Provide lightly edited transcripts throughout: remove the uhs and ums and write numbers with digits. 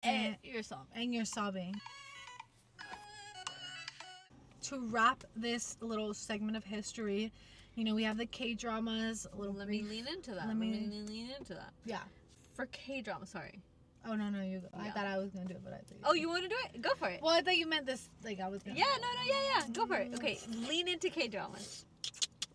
And you're sobbing. And you're sobbing. To wrap this little segment of history, you know, we have the K-dramas. Let me lean into that. Yeah. For K-drama, sorry. Oh, no, you go. Yeah. I thought I was going to do it, but I thought you Oh, you want to do it? Go for it. Well, I thought you meant this, like, I was going to. Yeah. Go for it. Okay, lean into K-dramas.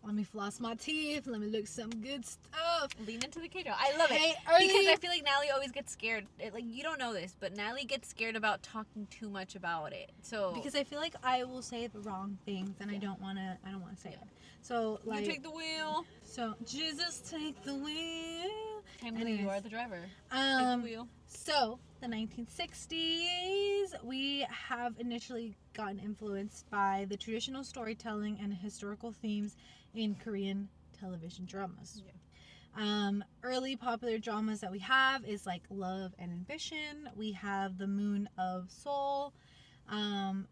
Let me floss my teeth. Let me look some good stuff. Lean into the K-drama. I love it. Because I feel like Natalie always gets scared. Like, you don't know this, but Natalie gets scared about talking too much about it. So because I feel like I will say the wrong things, and I don't want to say it. So, like, you take the wheel. So, Jesus, take the wheel. Anyways, you are the driver. Take the wheel. So, the 1960s, we have initially gotten influenced by the traditional storytelling and historical themes in Korean television dramas. Yeah. Early popular dramas that we have is like Love and Ambition. We have The Moon of Seoul,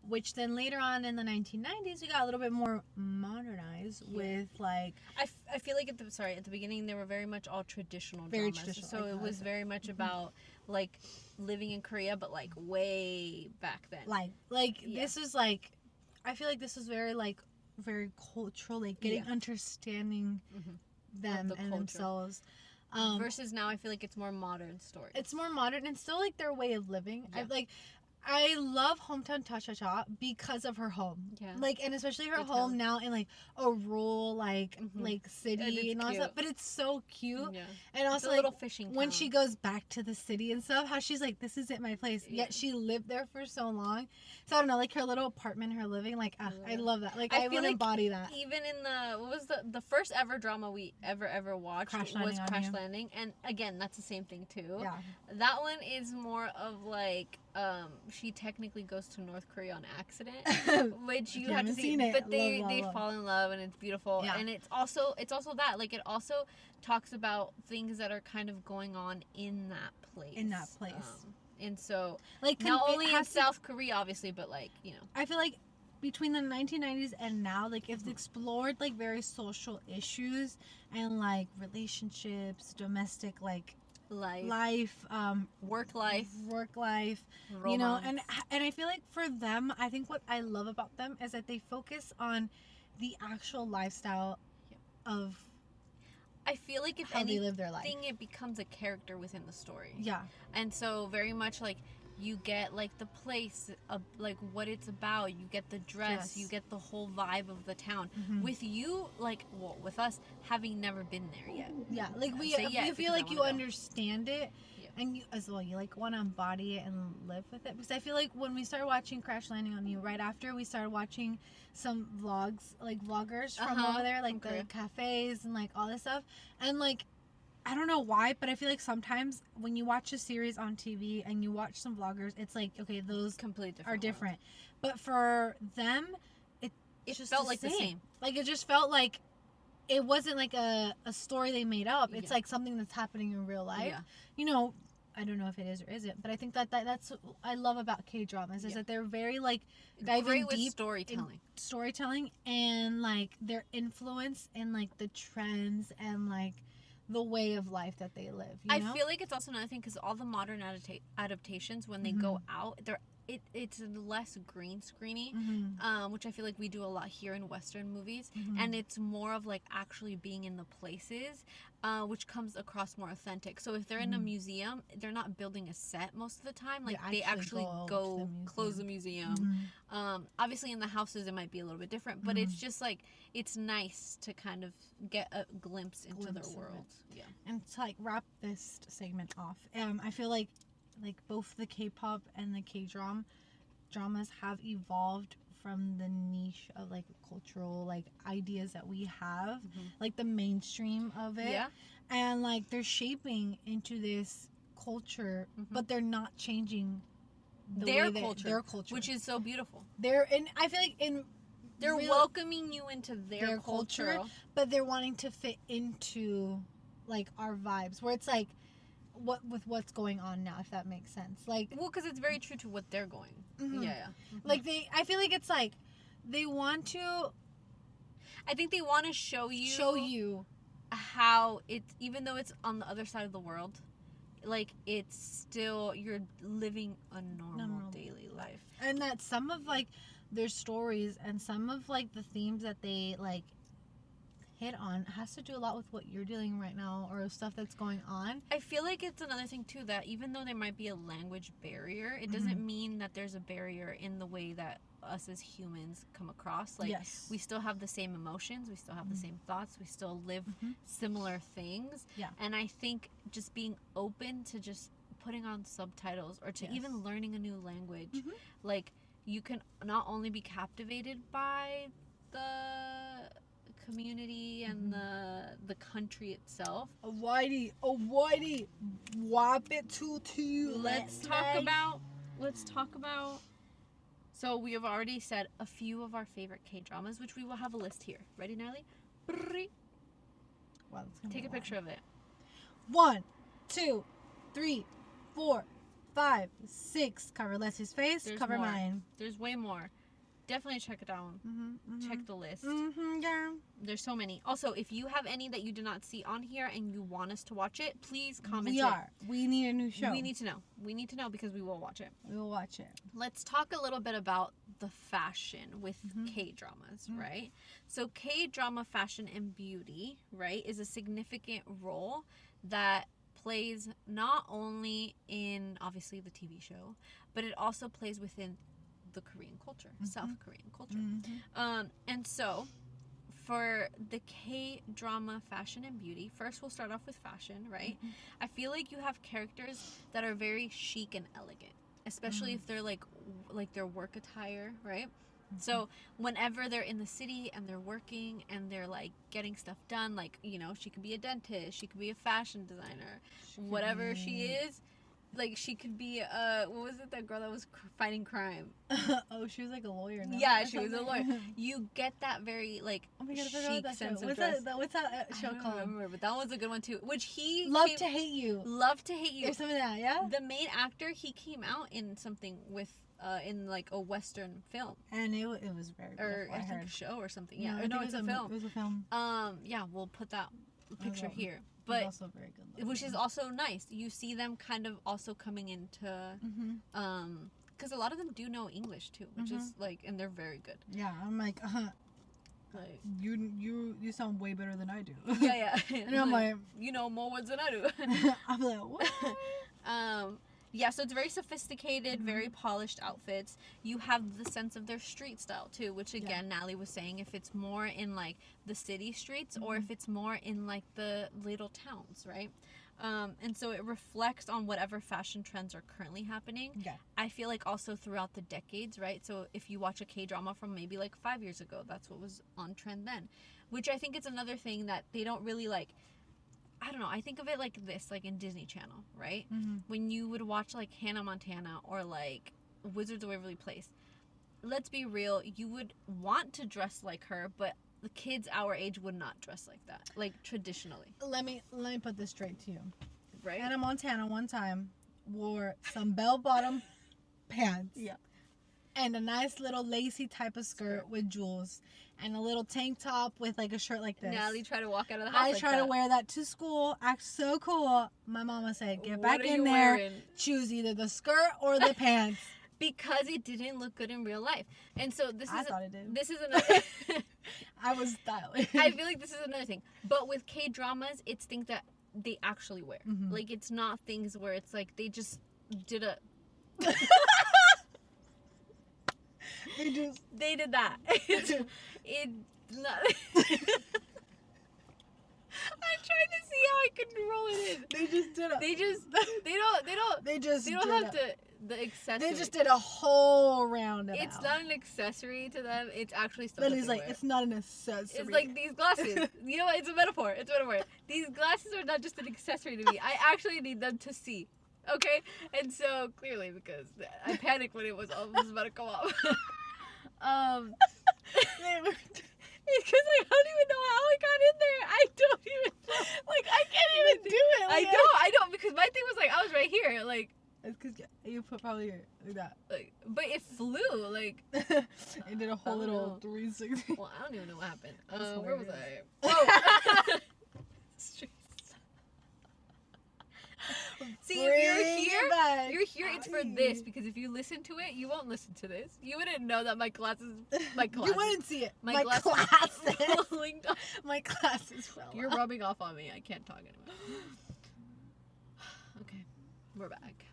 which then later on in the 1990s we got a little bit more modernized with like I feel like at the beginning they were very much all traditional very dramas. Traditional. So it was very much about like living in Korea, but like way back then. This was like, I feel like this was very cultural, like getting understanding them and culture. Themselves. Versus now, I feel like it's more modern stories. It's more modern and still like their way of living. Yeah. I love Hometown Cha Cha Cha because of her home. Yeah. Like, and especially her home now in like a rural like city and all that stuff. But it's so cute. Yeah. And also like, a little fishing town. When she goes back to the city and stuff, how she's like, this isn't my place. Yeah. Yet she lived there for so long. So I don't know, like her little apartment, her living, like I love that. Like I would embody that. Even in the first ever drama we ever watched Crash Landing, and again that's the same thing too. Yeah. That one is more of like she technically goes to North Korea on accident, which you have to see. But they fall in love and it's beautiful. Yeah. And it's also that like it also talks about things that are kind of going on in that place. And so like not only in South Korea obviously, but like, you know, I feel like between the 1990s and now, like it's explored like very social issues and like relationships, domestic like life, work life, romance. You know, and I feel like for them, I think what I love about them is that they focus on the actual lifestyle of, I feel like if anything, they live their life. It becomes a character within the story. Yeah. And so very much like you get like the place of like what it's about, you get the dress, you get the whole vibe of the town. With you, like, well, with us having never been there yet. Yeah, like you feel like you understand it. And you as well, you like want to embody it and live with it. Because I feel like when we started watching Crash Landing on You, right after we started watching some vlogs, like vloggers from over there, like the cafes and like all this stuff. And like, I don't know why, but I feel like sometimes when you watch a series on TV and you watch some vloggers, it's like, okay, those completely are different. But for them, it just felt like the same. Like it just felt like it wasn't like a story they made up. It's like something that's happening in real life. Yeah. You know, I don't know if it is or isn't, but I think that's what I love about K-dramas is that they're very like diving deep storytelling and like their influence and like the trends and like the way of life that they live. You know? I feel like it's also another thing because all the modern adaptations when they go out, it's less green screeny, which I feel like we do a lot here in Western movies, and it's more of like actually being in the places, which comes across more authentic. So if they're in a museum, they're not building a set most of the time. Like they actually go close the museum. Obviously in the houses it might be a little bit different, but it's just like it's nice to kind of get a glimpse into their world. Yeah. And to like wrap this segment off, I feel like both the K-pop and the K-dramas have evolved from the niche of like cultural like ideas that we have, like the mainstream of it, and like they're shaping into this culture, but they're not changing their culture, which is so beautiful. I feel like they're welcoming you into their culture, but they're wanting to fit into like our vibes, where it's like what's going on now, if that makes sense. Like, well, because it's very true to what they're going. Like I feel like it's like they want to. I think they want to show you how it's, even though it's on the other side of the world, like it's still, you're living a normal daily life. And that some of like their stories and some of like the themes that they like hit on has to do a lot with what you're dealing right now or stuff that's going on. I feel like it's another thing too, that even though there might be a language barrier, it doesn't mean that there's a barrier in the way that us as humans come across. Like, we still have the same emotions, we still have the same thoughts, we still live similar things. Yeah. And I think just being open to just putting on subtitles or to even learning a new language, like, you can not only be captivated by the community and the country itself. A whitey, whop it to you. Let's talk about. So we have already said a few of our favorite K-dramas, which we will have a list here. Ready, Natalie? Wow, take a picture of it. 1, 2, 3, 4, 5, 6. Cover Leslie's face. There's cover more. mine. There's way more. Definitely check it out. Check the list. Yeah. There's so many. Also, if you have any that you did not see on here and you want us to watch it, please comment. We need a new show. We need to know. We need to know because we will watch it. We will watch it. Let's talk a little bit about the fashion with K-dramas, right? So K-drama fashion and beauty, right, is a significant role that plays not only in, obviously, the TV show, but it also plays within the Korean culture, South Korean culture. And so for the K-drama fashion and beauty, first we'll start off with fashion, right? I feel like you have characters that are very chic and elegant, especially if they're like their work attire, right? So whenever they're in the city and they're working and they're like getting stuff done, like, you know, she could be a dentist, she could be a fashion designer, whatever she is. Like, she could be, what was it, that girl that was fighting crime? Oh, she was like a lawyer now. Yeah, she was a lawyer. You get that very, like, oh my God, chic sense of dress. What's that show called? I don't remember, but that was a good one, too. Which he... Love to Hate You. Love to Hate You. Or something like that, yeah? The main actor, he came out in something with, in, like, a Western film. And it was very good. Or, I think, a show or something. Yeah, no, it's a film. It was a film. Yeah, we'll put that picture here. But But also very good. which is also nice. You see them kind of also coming into, because a lot of them do know English too, which is like, and they're very good. Yeah, I'm like, Like, you sound way better than I do. yeah. And I'm like, you know more words than I do. I'm like, what? Yeah, so it's very sophisticated, very polished outfits. You have the sense of their street style too, which again, Natalie was saying, if it's more in like the city streets or if it's more in like the little towns, right? And so it reflects on whatever fashion trends are currently happening. Yeah. I feel like also throughout the decades, right? So if you watch a K-drama from maybe like 5 years ago, that's what was on trend then. Which I think is another thing that they don't really like, I don't know, I think of it like this, like in Disney Channel, right? When you would watch like Hannah Montana or like Wizards of Waverly Place, let's be real, you would want to dress like her, but the kids our age would not dress like that, like traditionally. Let me put this straight to you. Right? Hannah Montana one time wore some bell-bottom pants. Yeah. And a nice little lacy type of skirt with jewels. And a little tank top with like a shirt like this. Natalie tried to walk out of the house I like try that. to wear that to school, act so cool. My mama said, get What back are in you there, wearing? choose either the skirt or the pants. Because it didn't look good in real life. And so I thought it did. This is another... I was stylish. I feel like this is another thing. But with K-dramas, it's things that they actually wear. Like, it's not things where it's like they just did a... They did that. It not... I'm trying to see how I can roll it in. They just did a... They don't have the accessory. They just did a whole roundabout. It's not an accessory to them. It's actually stuff. Lily's like, it's not an accessory. It's like these glasses. You know what? It's a metaphor. It's a metaphor. These glasses are not just an accessory to me. I actually need them to see. Okay? And so, clearly, because I panicked when it was almost about to come off. It's because I don't even know how I got in there. I don't even, like, I can't even do it. Like, I don't, because my thing was, like, I was right here, like. It's because you put probably like that. Like, but it flew, like. It did a whole little 360. Well, I don't even know what happened. Where was I? Oh. See, See, if you're here, it's for this, because if you listen to it, you won't listen to this. You wouldn't know that my glasses. You wouldn't see it. My glasses. My glasses fell You're off. rubbing off on me. I can't talk anymore. Okay, we're back.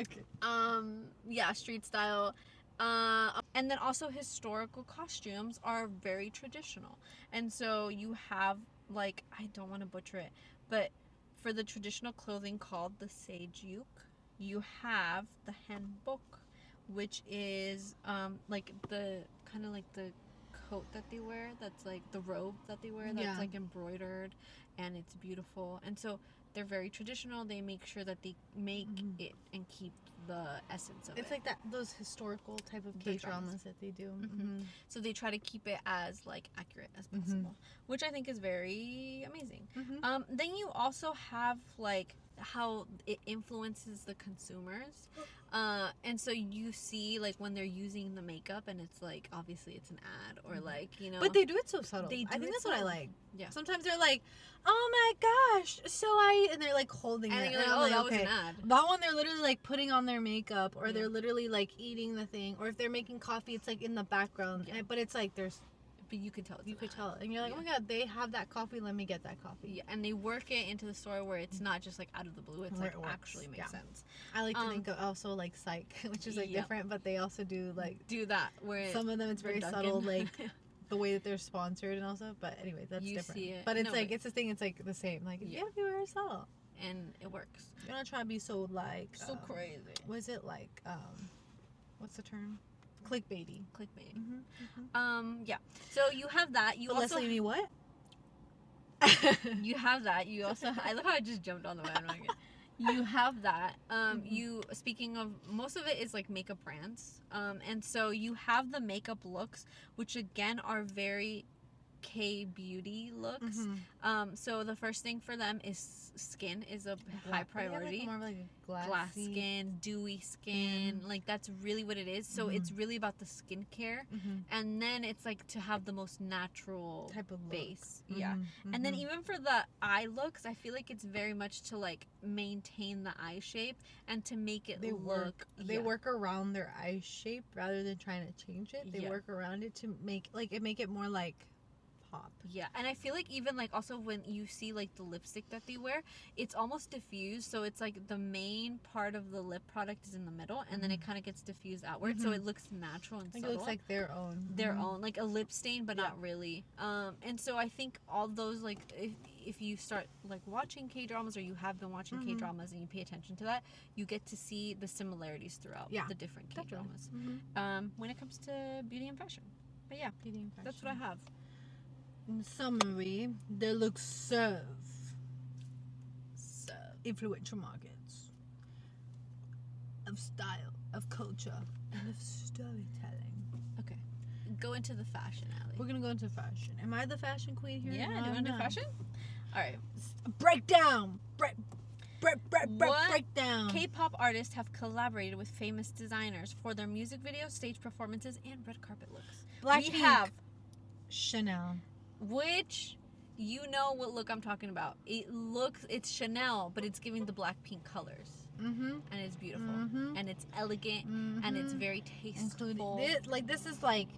Okay. Yeah, street style. And then also historical costumes are very traditional. And so you have, like, I don't want to butcher it, but for the traditional clothing called the sejuk, you have the hanbok, which is like the kind of like the coat that they wear, that's like the robe that they wear, that's like embroidered and it's beautiful. And so they're very traditional. They make sure that they make it and keep the essence of it. It's like that, those historical type of K-dramas that they do. So they try to keep it as like accurate as possible, which I think is very amazing. Then you also have like how it influences the consumers. And so you see like when they're using the makeup and it's like obviously it's an ad or like, you know, but they do it so subtle. I think that's what I like. Yeah, sometimes they're like, oh my gosh, and they're like holding and it, you're like, oh, that was an ad. That one, they're literally like putting on their makeup, or they're literally like eating the thing, or if they're making coffee, it's like in the background, but it's like there's, but you could tell you could tell, and you're like, oh my god, they have that coffee, let me get that coffee. Yeah, and they work it into the story where it's not just like out of the blue, it's like actually makes sense. I like to think of also like Psych, which is like different, but they also do that where some of them it's very subtle, like the way that they're sponsored and also, but anyway, that's different. See it. But it's like it's the thing, it's like the same, like it's gotta be very subtle and it works. You're not trying to be so like so crazy. Was it like what's the term? Clickbaity. Yeah. So you have that. You also Leslie, me what? You have that. You also. I love how I just jumped on the bandwagon. You have that. You, speaking of, most of it is like makeup brands. And so you have the makeup looks, which again are very K-beauty looks. So the first thing for them is skin is a high priority. Like more of like a glass skin, dewy skin, like that's really what it is. So it's really about the skincare, and then it's like to have the most natural type of base. And then even for the eye looks, I feel like it's very much to like maintain the eye shape and to make it look. They work around their eye shape rather than trying to change it. They work around it to make it more like pop. Yeah, and I feel like even like also when you see like the lipstick that they wear, it's almost diffused, so it's like the main part of the lip product is in the middle, and then it kind of gets diffused outward, so it looks natural and subtle. It looks like their own like a lip stain, but not really. And so I think all those, like if you start like watching K-dramas, or you have been watching K-dramas and you pay attention to that, you get to see the similarities throughout the different K-dramas when it comes to beauty and fashion. But yeah, beauty and fashion. That's what I have. In summary, their looks serve influential markets of style, of culture, and of storytelling. Okay, go into the fashion alley. We're gonna go into fashion. Am I the fashion queen here? Yeah, do you want to do fashion? All right. Breakdown. Breakdown. K-pop artists have collaborated with famous designers for their music videos, stage performances, and red carpet looks. We have Chanel. Which, you know what look I'm talking about. It's Chanel, but it's giving the black pink colors. And it's beautiful. And it's elegant. And it's very tasteful. This is like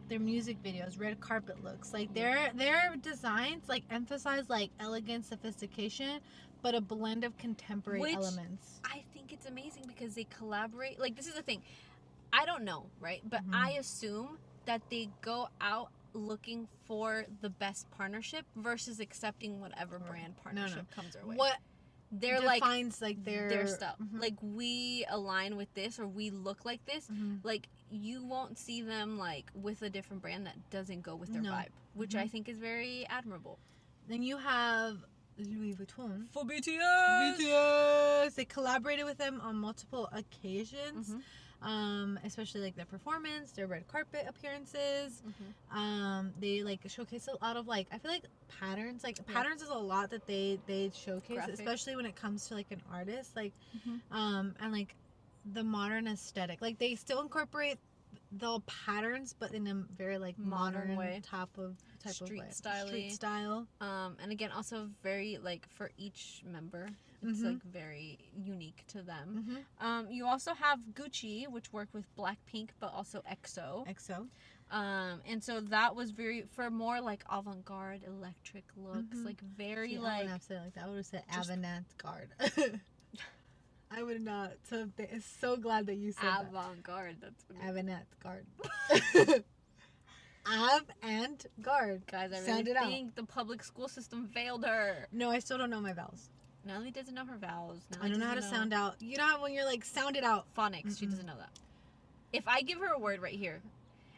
their music videos, red carpet looks. Like their designs like emphasize like elegant sophistication, but a blend of contemporary elements. I think it's amazing because they collaborate. Like, this is the thing. I don't know, right? But I assume that they go out looking for the best partnership versus accepting whatever brand partnership comes their way. What they're defines like their stuff. Like, we align with this, or we look like this. Like, you won't see them like with a different brand that doesn't go with their vibe, which I think is very admirable. Then you have Louis Vuitton for BTS. They collaborated with them on multiple occasions. Especially like their performance, their red carpet appearances. They like showcase a lot of like, I feel like patterns. Like patterns is a lot that they showcase, especially when it comes to like an artist. Like and like the modern aesthetic. Like they still incorporate the patterns, but in a very like modern way, type of street like, style. Street style. And again, also very like for each member, it's like very unique to them. You also have Gucci, which worked with Blackpink, but also XO. And so that was very for more like avant-garde electric looks, like very like. I wouldn't have said it like that. I would have said avant-garde. I would not. So so glad that you said avant-garde. That's what avant-garde. Avant-garde. Guys, I really think the public school system failed her. No, I still don't know my vowels. Natalie doesn't know her vowels. I don't know how to sound out. You know how when you're like, sound it out. Phonics. She doesn't know that. If I give her a word right here,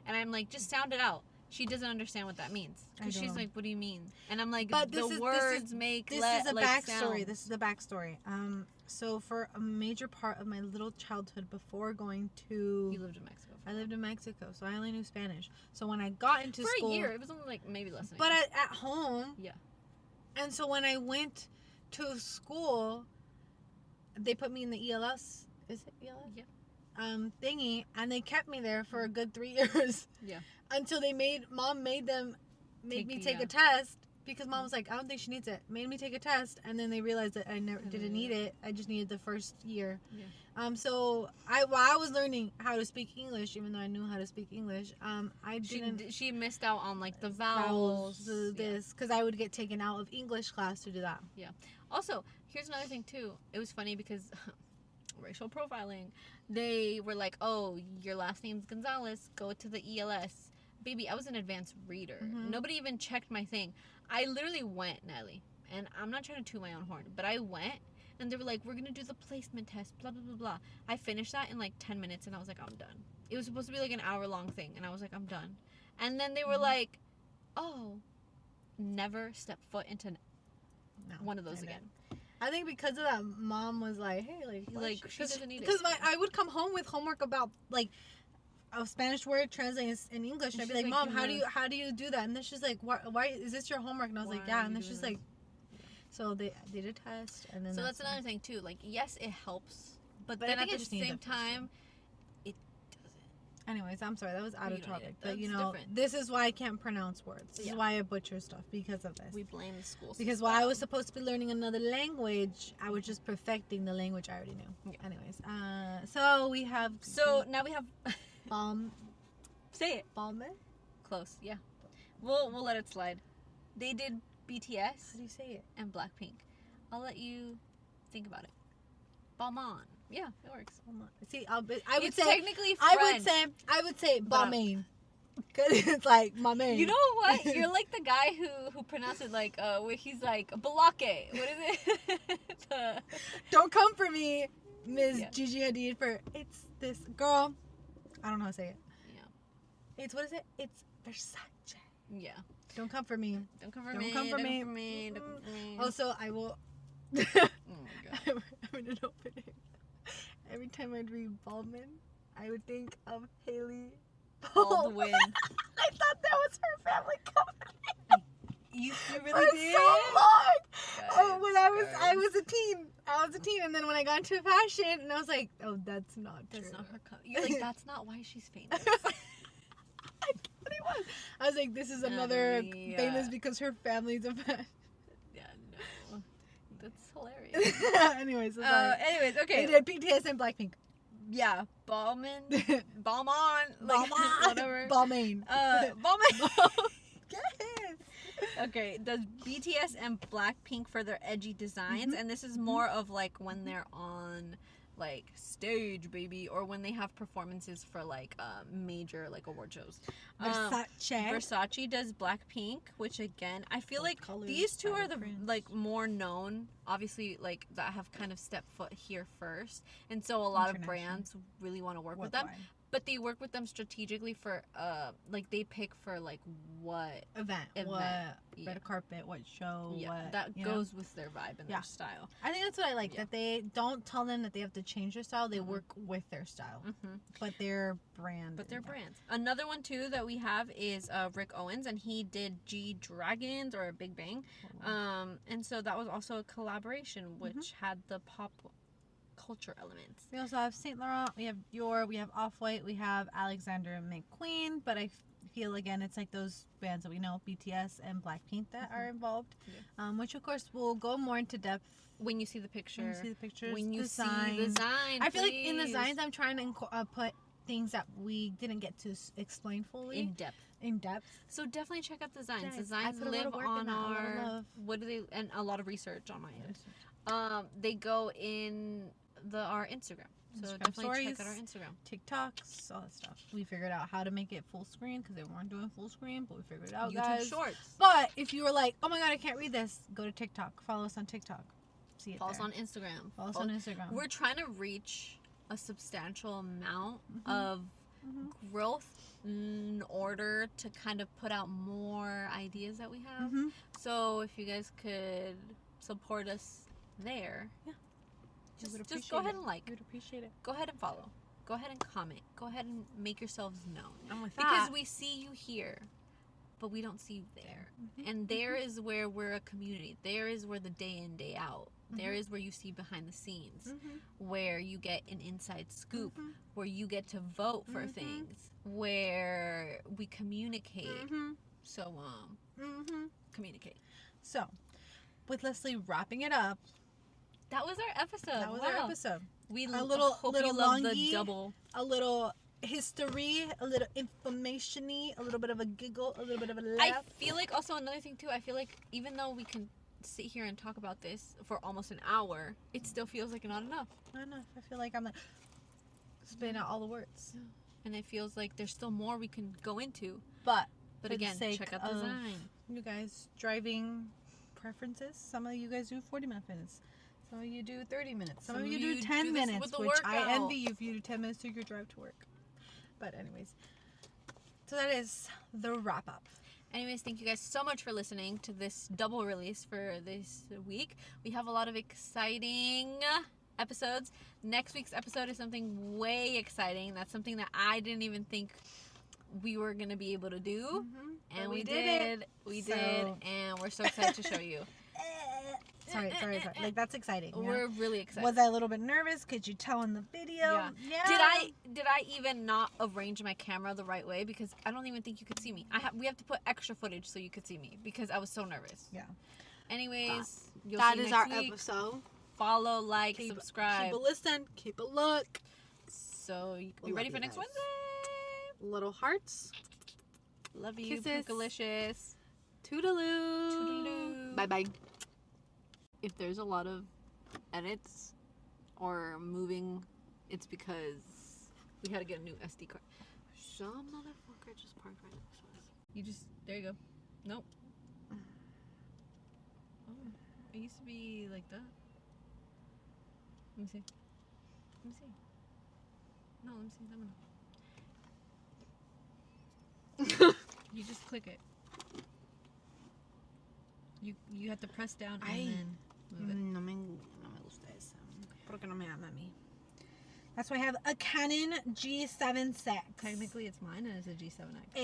and I'm like, just sound it out, she doesn't understand what that means. Because she's like, what do you mean? And I'm like, but the words make this is a backstory. This is the backstory. So for a major part of my little childhood before going to... You lived in Mexico. I lived in Mexico, so I only knew Spanish. So when I got into school... For a year. It was only like maybe less than a year. year. But at home... Yeah. And so when I went to school, they put me in the ELS. Is it ELS? Yeah. Thingy, and they kept me there for a good 3 years. Yeah. Until Mom made me take a test, because Mom was like, I don't think she needs it. Made me take a test, and then they realized that I never didn't need it. I just needed the first year. Yeah. So while I was learning how to speak English, even though I knew how to speak English, I didn't. She missed out on like the vowels, because I would get taken out of English class to do that. Yeah. Also, here's another thing too. It was funny because racial profiling. They were like, oh, your last name's Gonzalez, go to the ELS. Baby, I was an advanced reader. Nobody even checked my thing. I literally went, Nelly, and I'm not trying to toot my own horn, but I went, and they were like, we're going to do the placement test, blah, blah, blah, blah. I finished that in like 10 minutes, and I was like, I'm done. It was supposed to be like an hour-long thing, and I was like, I'm done. And then they were like, oh, never step foot into one of those again. I think because of that, Mom was like, hey, like she doesn't need it. Because I would come home with homework about, like, a Spanish word translating in English, and I'd be like, Mom, how do you do that? And then she's like, why is this your homework? And I was like, yeah. And then she's like, so they did a test, and then. So that's another thing too. Like, yes, it helps, but then at the same time, it doesn't. Anyways, I'm sorry, that was out of topic, but different. This is why I can't pronounce words. This is why I butcher stuff, because of this. We blame the school system. Because while I was supposed to be learning another language, I was just perfecting the language I already knew. Yeah. Anyways, so we have. So now we have. Say it. Balmain? Close, yeah. We'll let it slide. They did BTS. How do you say it? And Blackpink. I'll let you think about it. Balmain. Yeah, it works. See, I would say technically French. I would say Balmain. Cause it's like my man. You know what? You're like the guy who pronounced it like where he's like Balake. What is it? Don't come for me, Ms. Gigi Hadid. For it's this girl. I don't know how to say it. Yeah. It's what is it? It's Versace. Yeah. Don't come for me. Don't come for me. Don't come for me. Also, I will. Oh my god. I'm in an opening. Every time I'd read Baldwin, I would think of Haley Baldwin. I thought that was her family company. You really did? So long. When I was a teen. And then when I got into fashion, and I was like, oh, that's not true. That's not her company. You're like, that's not why she's famous. I thought it was. I was like, this is another famous because her family's a fashion. Yeah, no. That's hilarious. Anyways, okay. They did BTS and Blackpink. Yeah, Balmain, like whatever. Balmain. Balmain. Yes. Okay, does BTS and Blackpink for their edgy designs, and this is more of like when they're on like stage, baby, or when they have performances for like major like award shows. Versace does Blackpink, which again I feel like these two are the like more known, obviously, like that have kind of stepped foot here first, and so a lot of brands really want to work with them. But they work with them strategically for, like, they pick for, like, what event. What red carpet, what show, what, that goes with their vibe and their style. I think that's what I like, that they don't tell them that they have to change their style. They work with their style. But their brand. But their brands. Another one, too, that we have is Rick Owens, and he did G-Dragons, or Big Bang. And so that was also a collaboration, which had the pop culture elements. We also have Saint Laurent, we have Dior, we have Off-White, we have Alexander McQueen, but I feel again it's like those bands that we know, BTS and Blackpink, that are involved, which of course will go more into depth when you see the picture. When you see the pictures, when you design. see the design. I feel like in the designs I'm trying to put things that we didn't get to explain fully in depth. So definitely check out designs. Designs live on our and a lot of research on my end. They go in our Instagram. So definitely stories, check out our Instagram. TikToks, all that stuff. We figured out how to make it full screen because they weren't doing full screen, but we figured it out, YouTube guys. Shorts. But if you were like, oh my god, I can't read this, go to TikTok. Follow us on TikTok. See it Follow there. us on Instagram. Follow us on Instagram. We're trying to reach a substantial amount of growth in order to kind of put out more ideas that we have. So if you guys could support us there, just go ahead and like. We would appreciate it. Go ahead and follow. Go ahead and comment. Go ahead and make yourselves known. And with because we see you here, but we don't see you there. And there is where we're a community. There is where the day in, day out. There is where you see behind the scenes, where you get an inside scoop, where you get to vote for things, where we communicate. So, communicate. So, with Leslie wrapping it up, that was our episode. That was our episode. We a little hope little you love longy, the double. A little history, a little information-y, a little bit of a giggle, a little bit of a laugh. I feel like also another thing too, I feel like even though we can sit here and talk about this for almost an hour, it still feels like not enough. Not enough. I feel like I'm like spitting out all the words. Yeah. And it feels like there's still more we can go into. But again, check out the design. You guys driving preferences. Some of you guys do 40 minutes. Some of you do 30 minutes. Some of you do 10 minutes, which I envy you if you do 10 minutes to your drive to work. But anyways, so that is the wrap up. Anyways, thank you guys so much for listening to this double release for this week. We have a lot of exciting episodes. Next week's episode is something way exciting. That's something that I didn't even think we were going to be able to do. And we did. We did. And we're so excited to show you. Sorry. Like, that's exciting. We're really excited. Was I a little bit nervous? Could you tell in the video? Yeah. Did I even not arrange my camera the right way? Because I don't even think you could see me. We have to put extra footage so you could see me because I was so nervous. Yeah. Anyways, that is our episode. Follow, like, subscribe. Keep a listen. Keep a look. So you can be ready for next Wednesday. Little hearts. Love you. Kisses. Pookalicious. Toodaloo. Toodaloo. Bye-bye. If there's a lot of edits or moving, it's because we had to get a new SD card. Some motherfucker just parked right next to us. There you go. Nope. Oh, it used to be like that. Let me see. No, let me see. That one. You just click it. You have to press down and then move it. No me gusta eso. Porque no me ama a mí. That's why I have a Canon G7 VI. Technically, it's mine and it's a G7X.